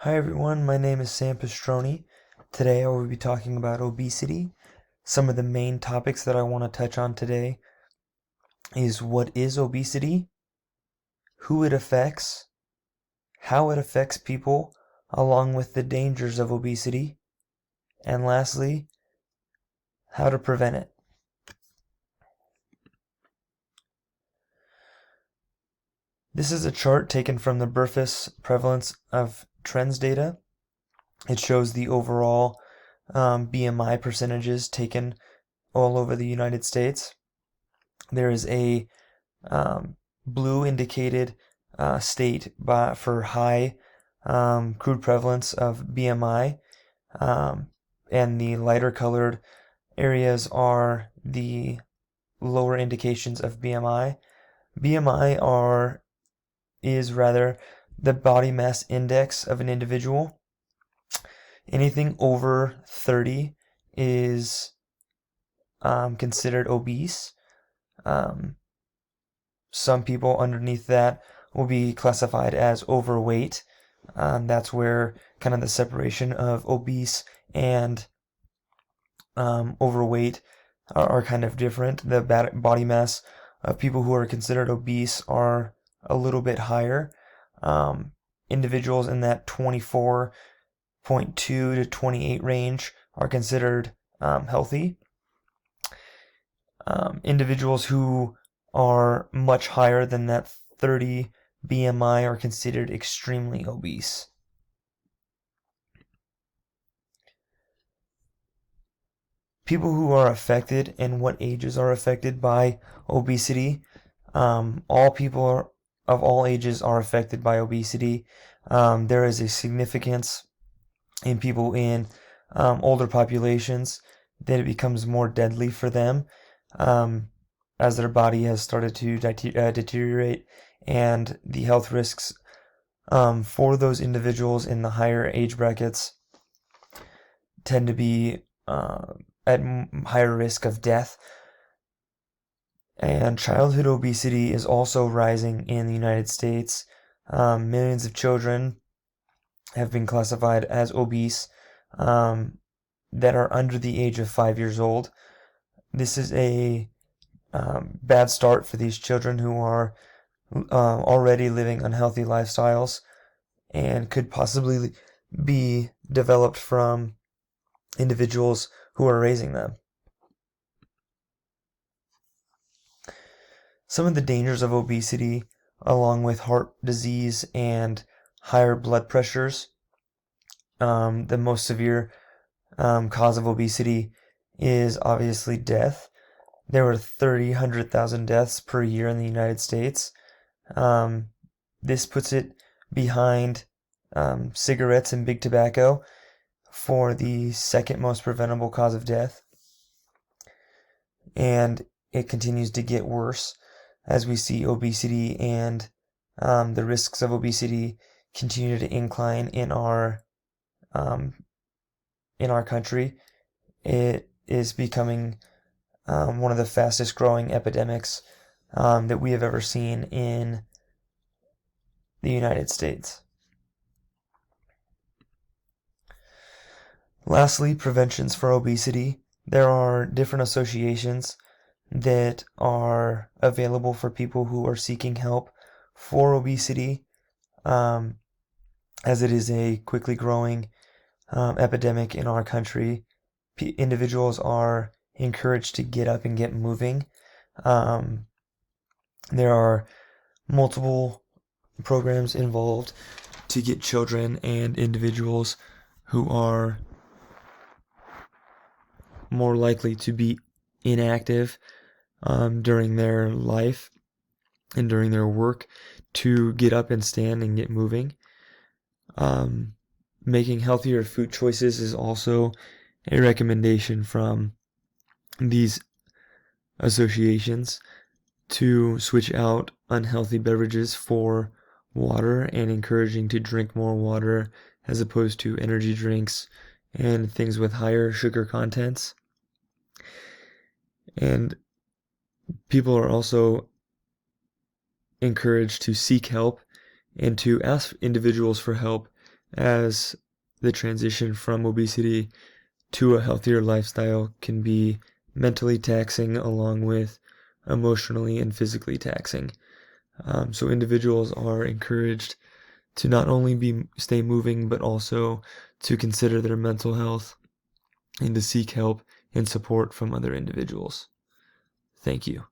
Hi everyone, my name is Sam Pastroni. Today I will be talking about obesity. Some of the main topics that I want to touch on today is what is obesity, who it affects, how it affects people, along with the dangers of obesity, and lastly, how to prevent it. This is a chart taken from the Burfess Prevalence of Trends data. It shows the overall BMI percentages taken all over the United States. There is a blue indicated state for high crude prevalence of BMI, and the lighter colored areas are the lower indications of BMI. BMI is rather the body mass index of an individual. Anything over 30 is considered obese. Some people underneath that will be classified as overweight. That's where kind of the separation of obese and overweight are kind of different. The body mass of people who are considered obese are a little bit higher. Individuals in that 24.2 to 28 range are considered healthy. Individuals who are much higher than that 30 BMI are considered extremely obese. People who are affected and what ages are affected by obesity. All people of all ages are affected by obesity. There is a significance in people in older populations that it becomes more deadly for them as their body has started to deteriorate, and the health risks for those individuals in the higher age brackets tend to be at higher risk of death. And childhood obesity is also rising in the United States. Millions of children have been classified as obese that are under the age of 5 years old. This is a bad start for these children who are already living unhealthy lifestyles and could possibly be developed from individuals who are raising them. Some of the dangers of obesity, along with heart disease and higher blood pressures. The most severe cause of obesity is obviously death. There were 100,000 deaths per year in the United States. This puts it behind cigarettes and big tobacco for the second most preventable cause of death. And it continues to get worse as we see obesity and the risks of obesity continue to incline in our country. It is becoming one of the fastest growing epidemics that we have ever seen in the United States. Lastly, preventions for obesity. There are different associations that are available for people who are seeking help for obesity, as it is a quickly growing epidemic in our country. Individuals are encouraged to get up and get moving. There are multiple programs involved to get children and individuals who are more likely to be inactive during their life and during their work to get up and stand and get moving. Making healthier food choices is also a recommendation from these associations to switch out unhealthy beverages for water and encouraging to drink more water as opposed to energy drinks and things with higher sugar contents. And people are also encouraged to seek help and to ask individuals for help as the transition from obesity to a healthier lifestyle can be mentally taxing along with emotionally and physically taxing. So individuals are encouraged to not only stay moving, but also to consider their mental health and to seek help and support from other individuals. Thank you.